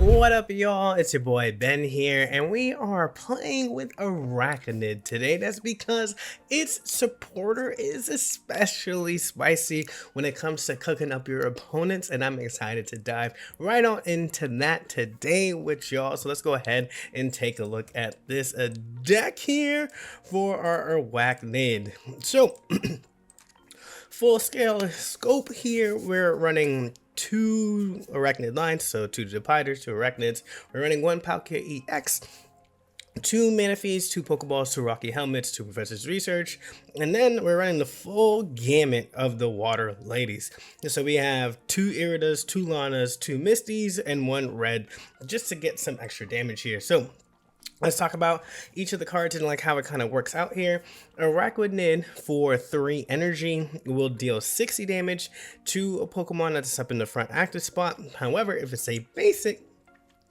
What up, y'all? It's your boy Ben here, and we are playing with Araquanid today. That's because its supporter is especially spicy when it comes to cooking up your opponents, and I'm excited to dive right on into that today with y'all. So let's go ahead and take a look at this deck here for our Araquanid. So full scale scope here, we're running 2 Araquanid lines, so 2 Dividers, 2 Arachnids. We're running 1 Palkia EX, 2 Manaphy's, 2 Pokeballs, 2 Rocky Helmets, 2 Professor's Research, and then we're running the full gamut of the Water Ladies. So we have 2 Iridas, 2 Lanas, 2 Misties, and 1 Red, just to get some extra damage here. So let's talk about each of the cards and like how it kind of works out here. Araquanid for 3 energy will deal 60 damage to a Pokemon that's up in the front active spot. However, if it's a basic,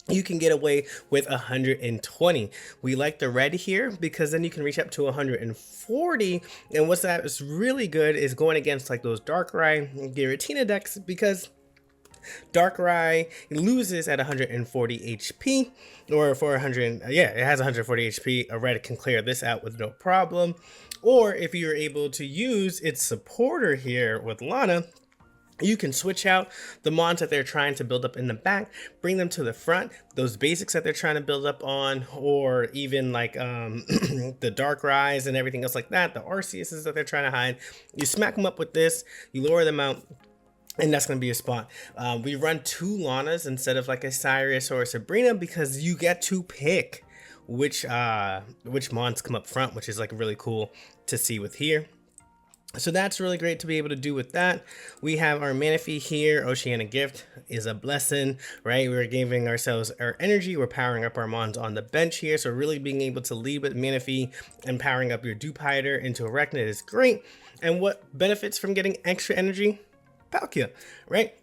you can get away with 120. We like the red here because then you can reach up to 140. And what's that is really good is going against like those Darkrai, Giratina decks, because Darkrai loses at 140 HP, or for 100, yeah, it has 140 HP. A red can clear this out with no problem. Or if you're able to use its supporter here with Lana, you can switch out the mons that they're trying to build up in the back, bring them to the front, those basics that they're trying to build up on, or even like the Darkrai's and everything else like that, the Arceuses that they're trying to hide. You smack them up with this, you lower them out, and that's going to be a spot. We run 2 Lanas instead of like a Cyrus or a Sabrina because you get to pick which mons come up front, which is like really cool to see with here. So that's really great to be able to do with that. We have our Manaphy here. Oceanic Gift is a blessing, right? We're giving ourselves our energy. We're powering up our mons on the bench here. So really being able to lead with Manaphy and powering up your Dupider into Arachnid is great. And what benefits from getting extra energy? Palkia, right?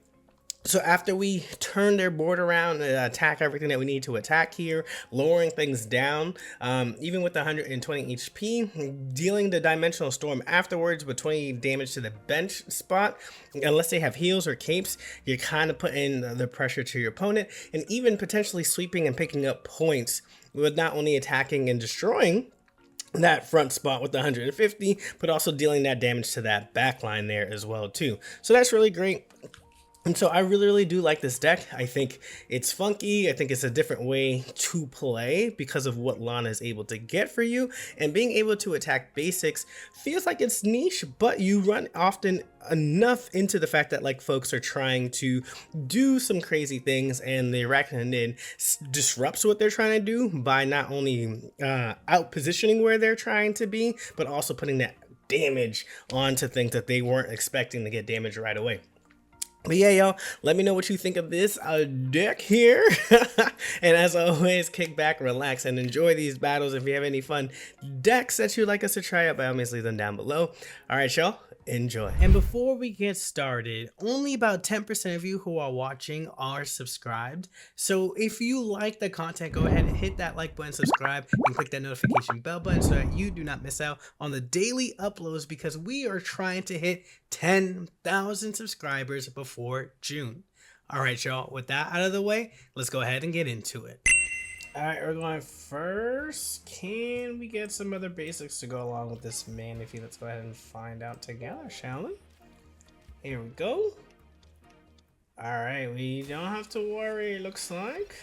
So after we turn their board around and attack everything that we need to attack here, lowering things down, even with 120 HP, dealing the Dimensional Storm afterwards with 20 damage to the bench spot, unless they have heals or capes, you're kind of putting the pressure to your opponent, and even potentially sweeping and picking up points with not only attacking and destroying that front spot with the 150, but also dealing that damage to that back line there as well too. So that's really great. And so I really do like this deck. I think it's funky. I think it's a different way to play because of what Lana is able to get for you. And being able to attack basics feels like it's niche, but you run often enough into the fact that like folks are trying to do some crazy things, and the Araquanid disrupts what they're trying to do by not only out positioning where they're trying to be, but also putting that damage onto things that they weren't expecting to get damage right away. But yeah, y'all, let me know what you think of this deck here. And as always, kick back, relax, and enjoy these battles. If you have any fun decks that you'd like us to try out, by all means, leave them down below. All right, y'all, enjoy. And before we get started, only about 10% of you who are watching are subscribed. So if you like the content, go ahead and hit that like button, subscribe, and click that notification bell button so that you do not miss out on the daily uploads, because we are trying to hit 10,000 subscribers before June. All right, y'all, with that out of the way, let's go ahead and get into it. All right, we're going first. Can we get some other basics to go along with this Manaphy? Let's go ahead and find out together, shall we? Here we go. All right, we don't have to worry, it looks like.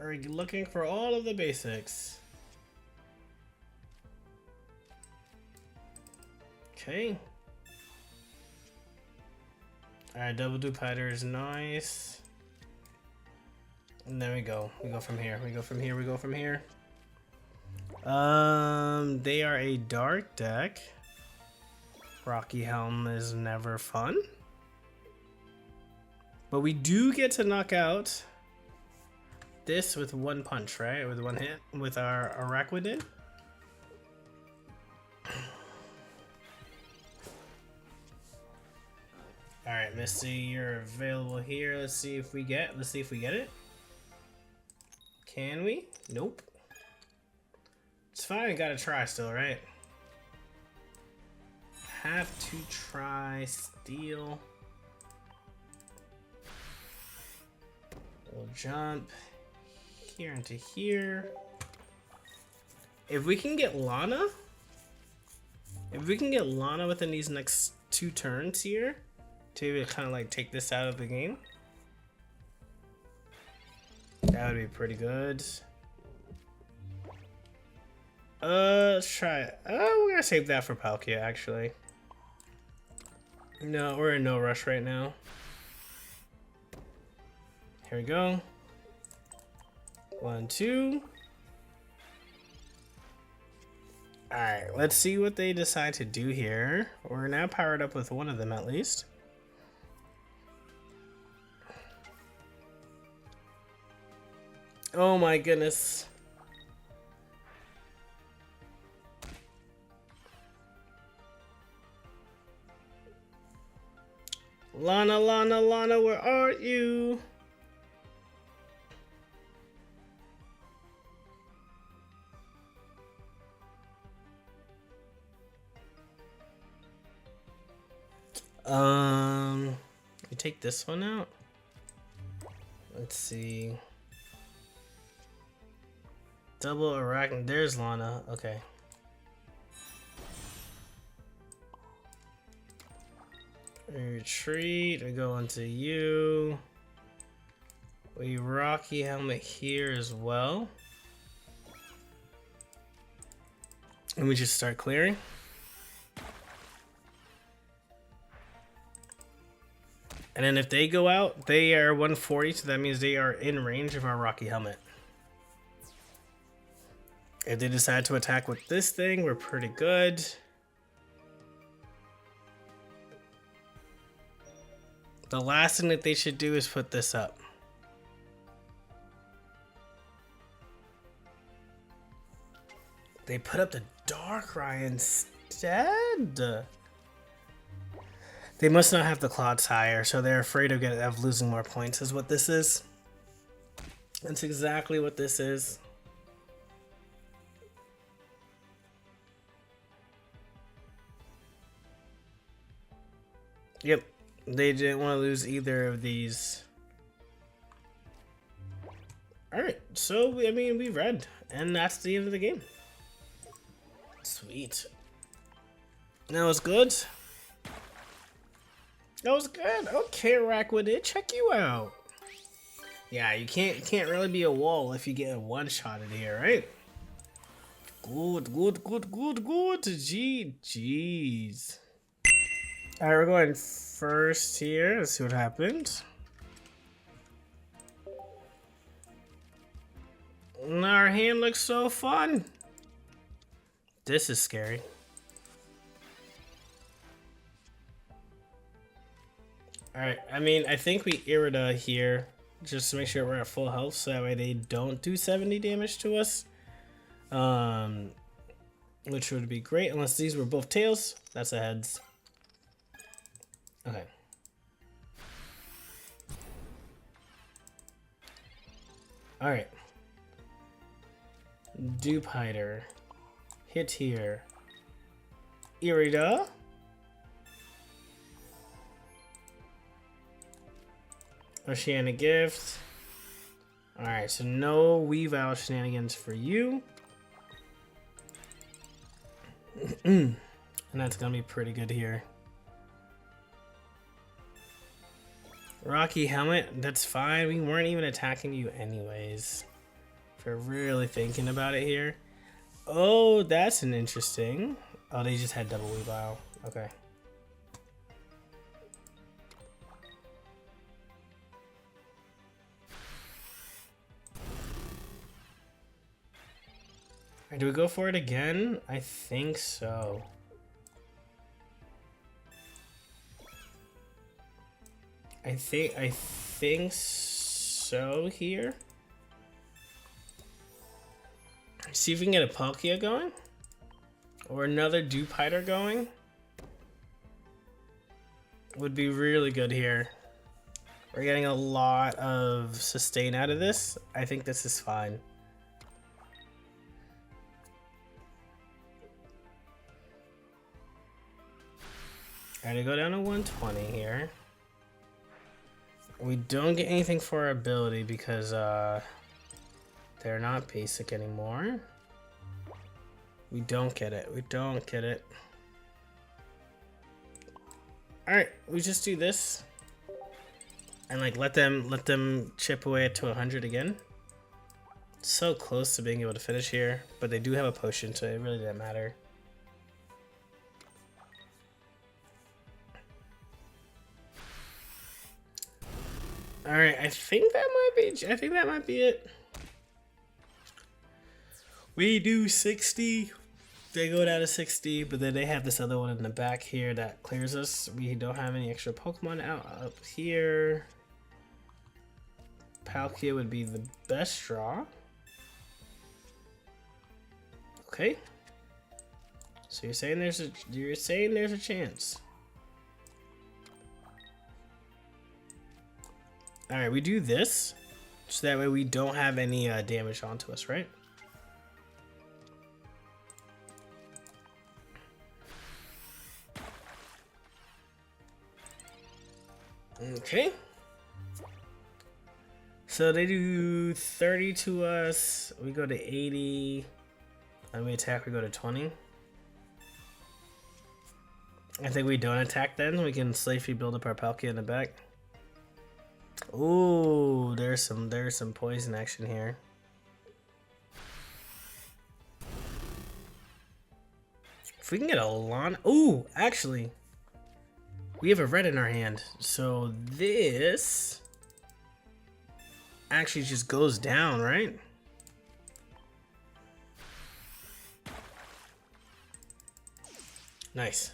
Are you looking for all of the basics? Okay. Alright, double Dupider is nice. And there we go. We go from here. We go from here. We go from here. They are a dark deck. Rocky Helm is never fun. But we do get to knock out this with one punch, right? With one hit with our Araquanid. All right, Misty, you're available here. Let's see if we get it. Can we? Nope. It's fine, gotta try still, right? Have to try Steel. jump here into here. If we can get Lana, within these next 2 turns here, to kind of like take this out of the game, that would be pretty good. Let's try it. Oh, we're gonna save that for Palkia, actually. No, we're in no rush right now. Here we go. 1, 2. Alright, let's see what they decide to do here. We're now powered up with one of them at least. Oh my goodness. Lana, Lana, Lana, where are you? You take this one out. Let's see. Double Araquanid. There's Lana. Okay. Retreat. We go into you. We Rocky Helmet here as well. And we just start clearing. And then if they go out, they are 140, so that means they are in range of our Rocky Helmet. If they decide to attack with this thing, we're pretty good. The last thing that they should do is put this up. They put up the Darkrai instead. They must not have the Claws higher, so they're afraid of losing more points is what this is. That's exactly what this is. Yep, they didn't want to lose either of these. Alright, so, I mean, we read, and that's the end of the game. Sweet. That was good. That was good. Okay, Araquanid, check you out. Yeah, you can't really be a wall if you get a one-shot in here, right? Good, good, good, good, good. GG's. Alright, we're going first here. Let's see what happens. Our hand looks so fun. This is scary. Alright, I mean, I think we Irida here just to make sure we're at full health so that way they don't do 70 damage to us. Which would be great unless these were both tails. That's a heads. Okay. Alright. Dupe Hider. Hit here. Irida. Oceana Gift. Alright, so no Weavile shenanigans for you. And that's gonna be pretty good here. Rocky Helmet, that's fine. We weren't even attacking you anyways. If we're really thinking about it here. Oh, that's an interesting. Oh, they just had double Weavile. Okay. Do we go for it again? I think so. I think so here. See if we can get a Palkia going. Or another Dupe Hider going. Would be really good here. We're getting a lot of sustain out of this. I think this is fine. Alright, go down to 120 here. We don't get anything for our ability because they're not basic anymore. We don't get it. We don't get it. Alright, we just do this. And like let them chip away to 100 again. So close to being able to finish here, but they do have a potion, so it really doesn't matter. All right, I think that might be it. We do 60. They go down to 60, but then they have this other one in the back here that clears us. We don't have any extra Pokemon out up here. Palkia would be the best draw. Okay. So you're saying there's a chance. All right, we do this so that way we don't have any damage onto us, right? Okay. So they do 30 to us. We go to 80. When we attack, we go to 20. I think we don't attack then. We can safely build up our Palkia in the back. Ooh, there's some poison action here. If we can get a Lana. Ooh, actually. We have a red in our hand. So this actually just goes down, right? Nice.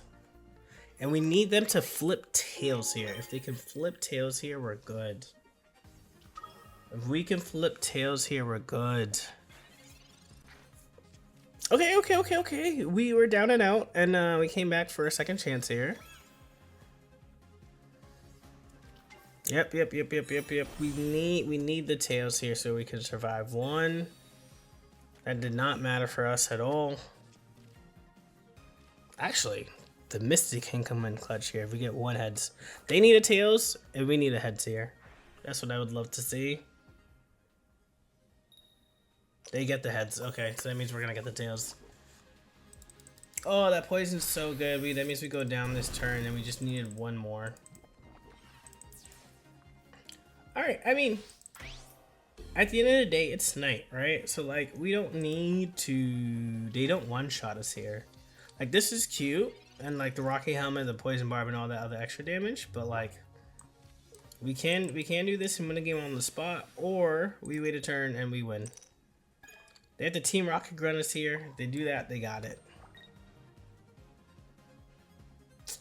And we need them to flip tails here. If they can flip tails here, we're good. If we can flip tails here, we're good. Okay. We were down and out, and we came back for a second chance here. Yep. We need the tails here so we can survive one. That did not matter for us at all. Actually, the Misty can come in clutch here if we get one heads. They need a tails, and we need a heads here. That's what I would love to see. They get the heads. Okay, so that means we're gonna get the tails. Oh, that poison's so good. That means we go down this turn, and we just needed one more. Alright, I mean, at the end of the day, it's night, right? So, like, we don't need to... They don't one-shot us here. Like, this is cute, and, like, the Rocky Helmet, the Poison Barb, and all that other extra damage, but, like, we can do this and win a game on the spot, or we wait a turn and we win. They have the Team Rocket Grunt us here. They do that, they got it.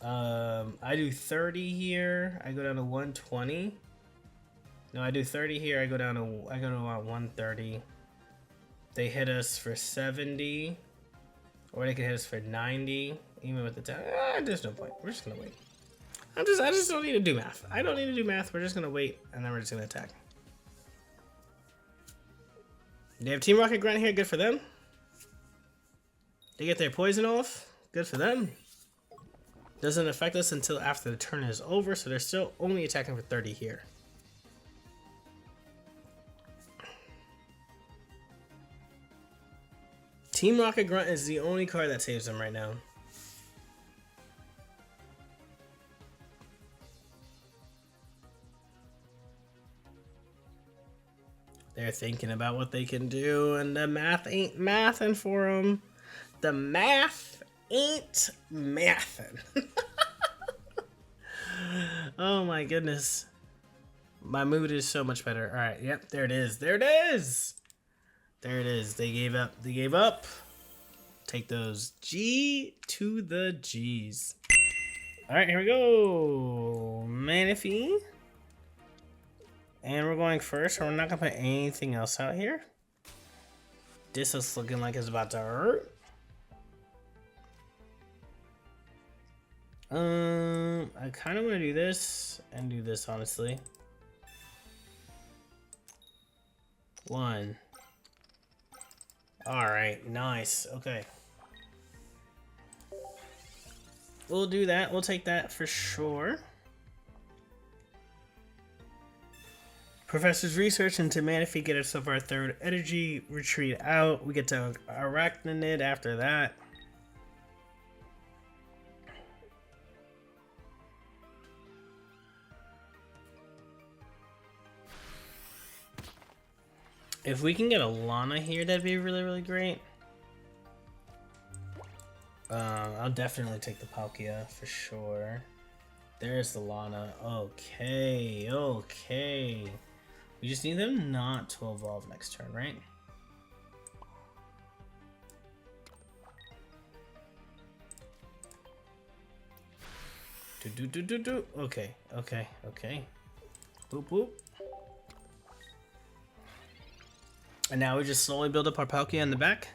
I do 30 here. I go down to 120. No, I do 30 here. I go to 130. They hit us for 70, or they can hit us for 90. Even with the time, there's no point. We're just gonna wait. I just don't need to do math. I don't need to do math. We're just gonna wait, and then we're just gonna attack. They have Team Rocket Grunt here. Good for them. They get their poison off. Good for them. Doesn't affect us until after the turn is over, so they're still only attacking for 30 here. Team Rocket Grunt is the only card that saves them right now. They're thinking about what they can do, and the math ain't mathing for them. The math ain't mathing. Oh my goodness. My mood is so much better. All right, yep, there it is. There it is. There it is. They gave up. They gave up. Take those. G to the G's. All right, here we go. Manaphy. And we're going first. We're not going to put anything else out here. This is looking like it's about to hurt. I kind of want to do this and do this, honestly. 1. Alright, nice. Okay. We'll do that. We'll take that for sure. Professor's research into Manaphy get us of our third energy retreat out. We get to Araquanid after that. If we can get a Lana here, that'd be really, really great. I'll definitely take the Palkia for sure. There's the Lana. Okay, okay. We just need them not to evolve next turn, right? Do. Okay, okay, okay. Boop, boop. And now we just slowly build up our Palkia in the back.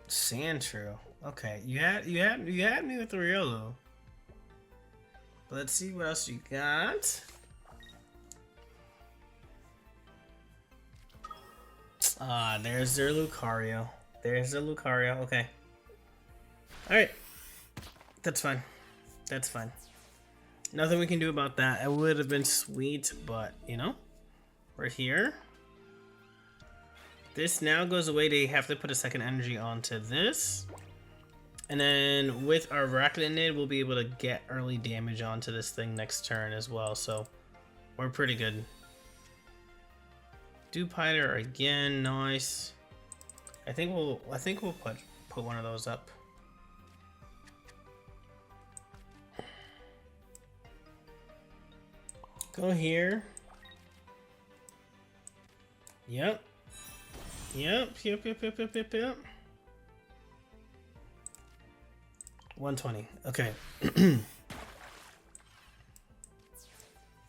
Sandshrew. Okay, you had me with the Riolu. Let's see what else you got. Ah, there's their Lucario. There's the Lucario. Okay. Alright. That's fine. That's fine. Nothing we can do about that. It would have been sweet, but, you know, we're here. This now goes away. They have to put a second energy onto this. And then with our Araquanid, we'll be able to get early damage onto this thing next turn as well. So we're pretty good. Dupiter again, nice. I think we'll put one of those up. Go here. Yep. Yep. 120. Okay. And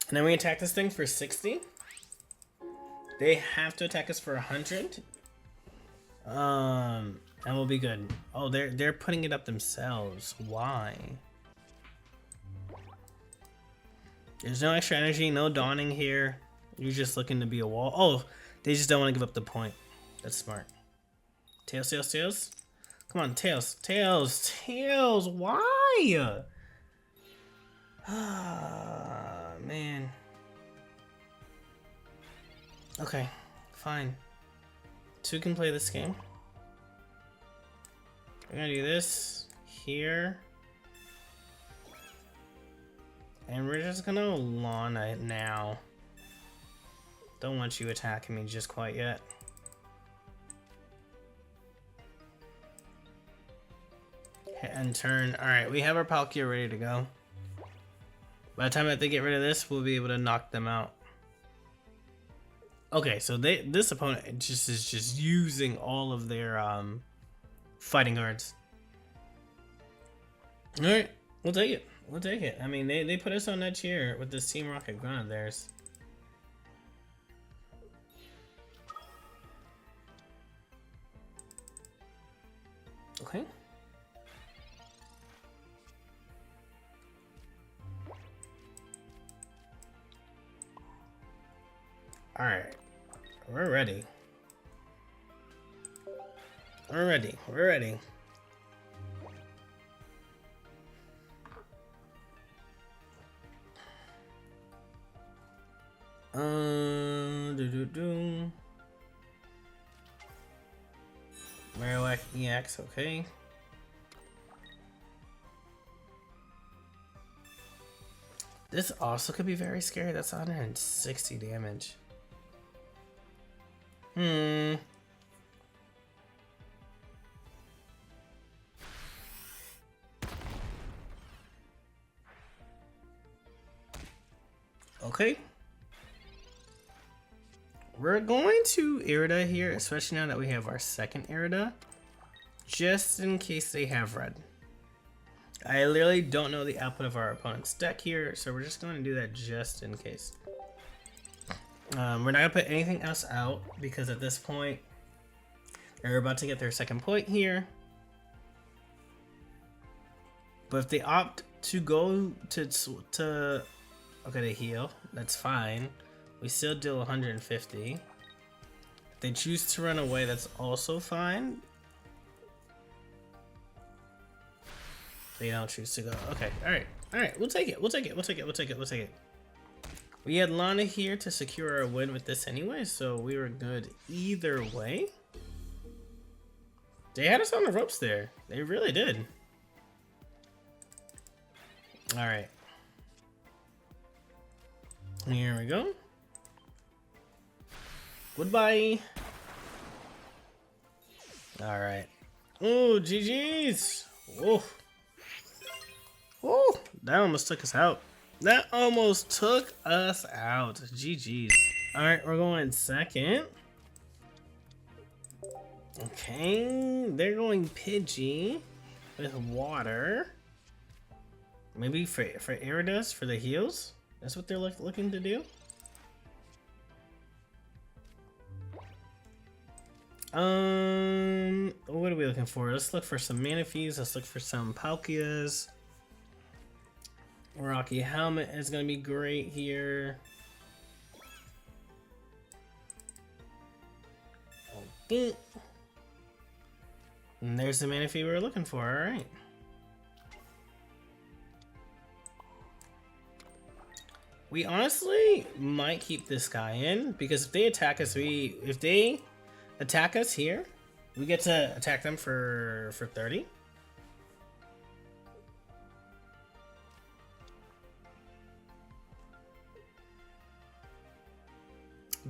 then we attack this thing for 60. They have to attack us for 100. And we'll be good. Oh, they're putting it up themselves. Why? There's no extra energy, no dawning here. You're just looking to be a wall. Oh, they just don't want to give up the point. That's smart. Tails, tails, tails. Come on, tails, tails, tails. Why? Ah, man. Okay, fine. Two can play this game. We're gonna do this here. And we're just gonna Lana it now. Don't want you attacking me just quite yet. Hit and turn. Alright, we have our Palkia ready to go. By the time that they get rid of this, we'll be able to knock them out. Okay, so this opponent is just using all of their fighting cards. Alright, we'll take it. We'll take it. I mean, they put us on that tier with this Team Rocket gun of theirs. Okay. Alright. We're ready. We're ready. We're ready. Marowak EX, okay. This also could be very scary. That's 160 damage. Okay. We're going to Irida here, especially now that we have our second Irida, just in case they have red. I literally don't know the output of our opponent's deck here, so we're just going to do that just in case. We're not going to put anything else out, because at this point, they're about to get their second point here. But if they opt to go to okay, they heal, that's fine. We still deal 150. If they choose to run away, that's also fine. They don't choose to go. Okay, alright. Alright, we'll take it. We'll take it. We'll take it. We'll take it. We'll take it. We had Lana here to secure our win with this anyway, so we were good either way. They had us on the ropes there. They really did. Alright. Here we go. Goodbye. Alright. Oh, GG's. Whoa. Whoa. That almost took us out. That almost took us out. GG's. Alright, we're going second. Okay. They're going Pidgey with water. Maybe for Aerodust for the heals? That's what they're looking to do? What are we looking for? Let's look for some Manaphy's. Let's look for some Palkias. Rocky Helmet is gonna be great here. Okay. And there's the Manaphy we were looking for, alright. We honestly might keep this guy in because if they attack us, if they attack us here, we get to attack them for 30.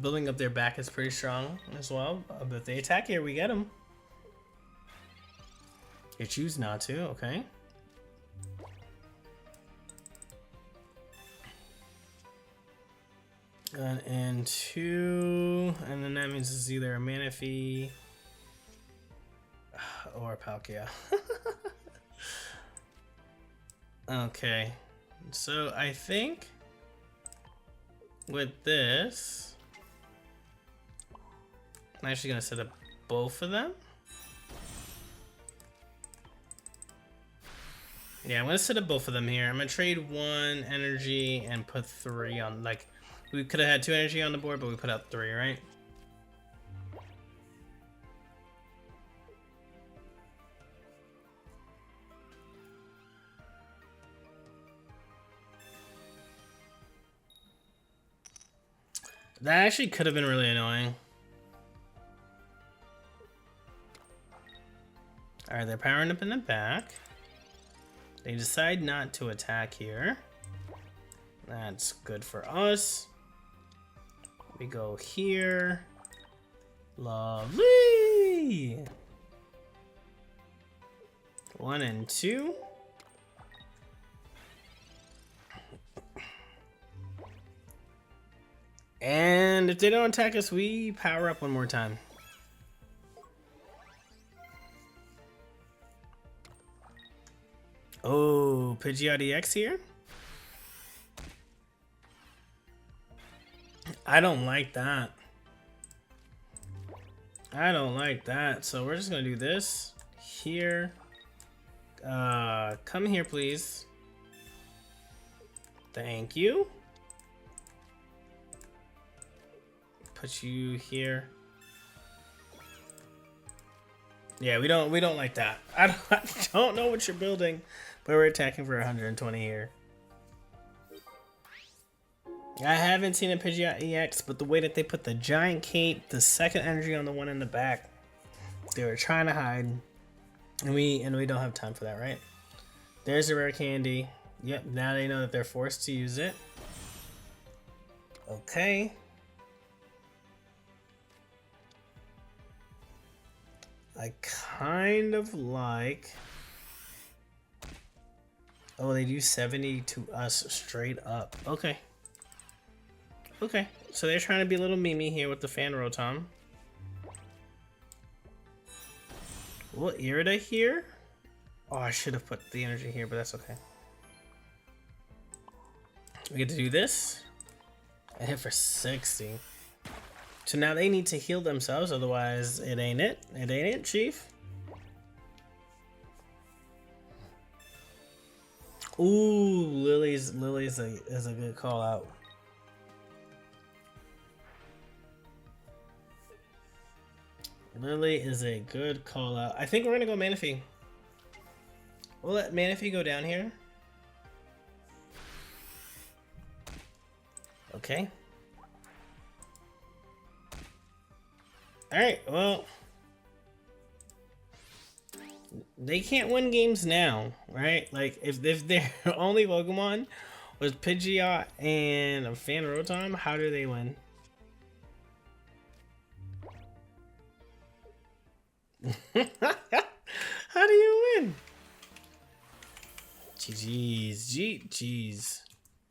Building up their back is pretty strong as well, but if they attack here, we get them. You choose not to, okay. And 2, and then that means it's either a Manaphy or a Palkia. Okay, so I think with this, I'm actually gonna set up both of them. Yeah, I'm gonna set up both of them here. I'm gonna trade 1 energy and put 3 on, like, we could have had 2 energy on the board, but we put out 3, right? That actually could have been really annoying. Alright, they're powering up in the back. They decide not to attack here. That's good for us. We go here. Lovely. 1 and 2. And if they don't attack us, we power up one more time. Oh, Pidgeot EX here? I don't like that. I don't like that. So we're just gonna do this here. Come here, please. Thank you. Put you here. Yeah, we don't like that. I don't know what you're building, but we're attacking for 120 here. I haven't seen a Pidgeot EX, but the way that they put the giant cape, the second energy on the one in the back, they were trying to hide, and we don't have time for that, right? There's a rare candy. Yep, now they know that they're forced to use it. Okay. I kind of like. Oh, they do 70 to us straight up. Okay. Okay, so they're trying to be a little Mimi here with the fan Rotom. We'll Irida here. Oh, I should have put the energy here, but that's okay. We get to do this. I hit for 60. So now they need to heal themselves, otherwise it ain't it. It ain't it, Chief. Ooh, Lily's is a good call out. Lily is a good call out. I think we're gonna go Manaphy. We'll let Manaphy go down here. Okay. Alright, well. They can't win games now, right? Like, if their only Pokemon was Pidgeot and a Fan Rotom, how do they win? How do you win? GG's. GG's.